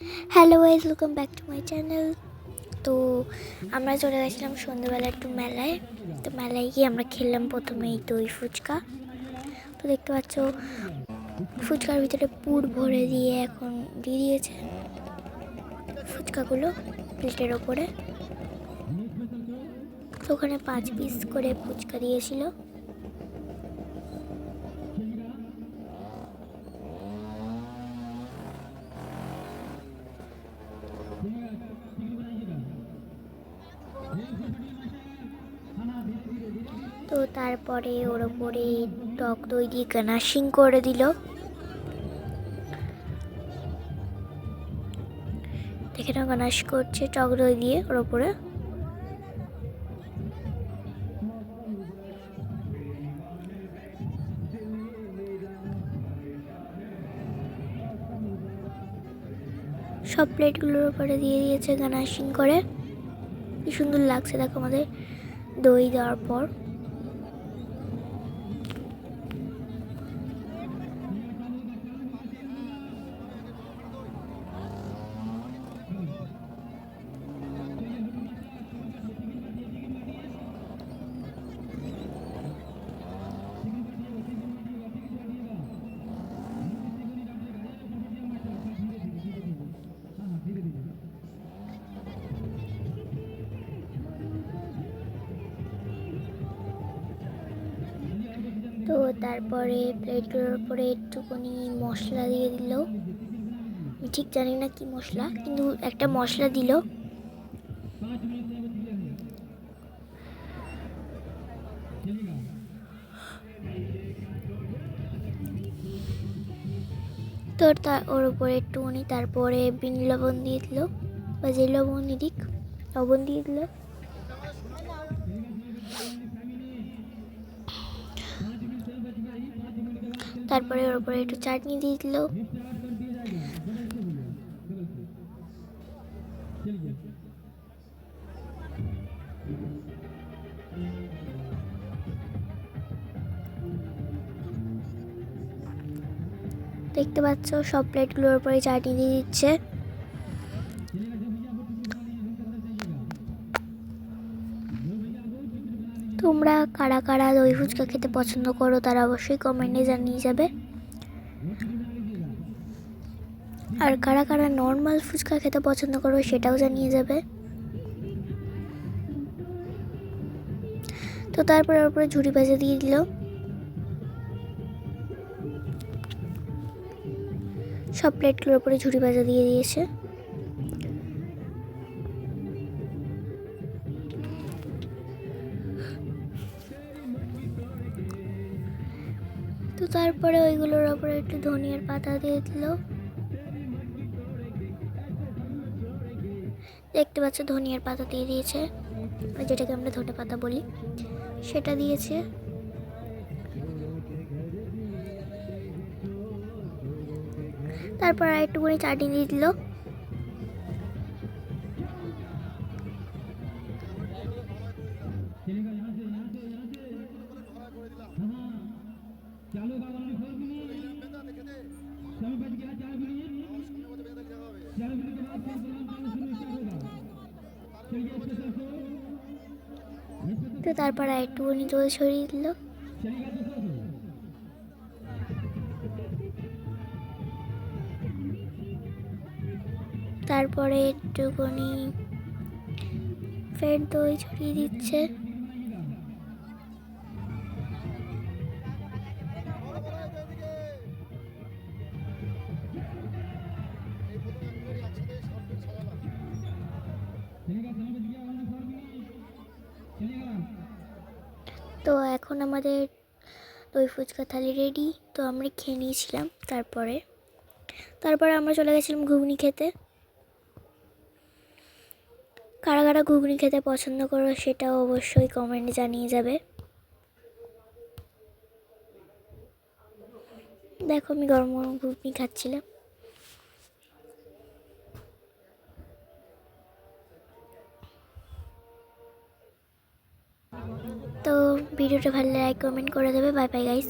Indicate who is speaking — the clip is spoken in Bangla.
Speaker 1: Hello guys, welcome back to my channel. তো আমরা চলে গেছিলাম সন্ধ্যেবেলা একটু মেলায়। তো মেলায় গিয়ে আমরা খেললাম প্রথমেই দই ফুচকা। তো দেখতে পাচ্ছ ফুচকার ভিতরে পুর ভরে দিয়ে এখন দিয়ে দিয়েছে ফুচকাগুলো প্লেটের ওপরে। তো ওখানে 5 পিস করে ফুচকা দিয়েছিল। তো তারপরে ওর ওপরে টক দই দিয়ে গানাশিং করে দিল। দেখে না, গানাশ করছে টক দই দিয়ে ওর ওপরে। সব প্লেটগুলোর উপরে দিয়ে দিয়েছে গানাশিং করে। কি সুন্দর লাগছে দেখো আমাদের দই দেওয়ার পর। তো তারপরে প্লেটগুলোর উপরে একটুখানি মশলা দিয়ে দিল। আমি ঠিক জানি না কি মশলা, কিন্তু একটা মশলা দিল। তো ওর উপরে একটুখানি তারপরে বিন লবণ দিয়ে দিল, বা যে লবণই দিক লবণ দিয়ে দিল। তারপরে ওর উপরে একটু চাটনি দিয়ে দিল। দেখতে পাচ্ছ সব প্লেটগুলোর উপরে চাটনি দিয়ে দিচ্ছে। তোমরা কারা কারা দই ফুচকা খেতে পছন্দ করো তারা অবশ্যই কমেন্টে জানিয়ে যাবে। আর কারা কারা নর্মাল ফুচকা খেতে পছন্দ করো সেটাও জানিয়ে যাবে। তো তারপরে ওর উপরে ঝুড়ি ভাজা দিয়ে দিল। সব প্লেটগুলোর উপরে ঝুড়ি ভাজা দিয়ে দিয়েছে। তো তারপরে ওইগুলোর উপরে একটু ধনিয়ার পাতা দিয়ে দিল। দেখতে পাচ্ছ ধনিয়ার পাতা দিয়ে দিয়েছে, যেটাকে আমরা ধনে পাতা বলি, সেটা দিয়েছে। তারপর আর একটুখানি চাটনি দিয়ে দিল। তো তারপর আর একটুখানি দই ছড়িয়ে দিল। তারপরে একটুখানি ফের দই ছড়িয়ে দিচ্ছে। তো এখন আমাদের দই ফুচকা থালি রেডি। তো আমরা খেয়ে নিয়েছিলাম। তারপরে আমরা চলে গেছিলাম ঘুগনি খেতে। কারা কারা ঘুগনি খেতে পছন্দ করো সেটাও অবশ্যই কমেন্টে জানিয়ে যাবে। দেখো আমি গরম গরম ঘুগনি খাচ্ছিলাম। তো ভিডিওটা ভালো লাইক কমেন্ট করে দেবে। Bye bye guys.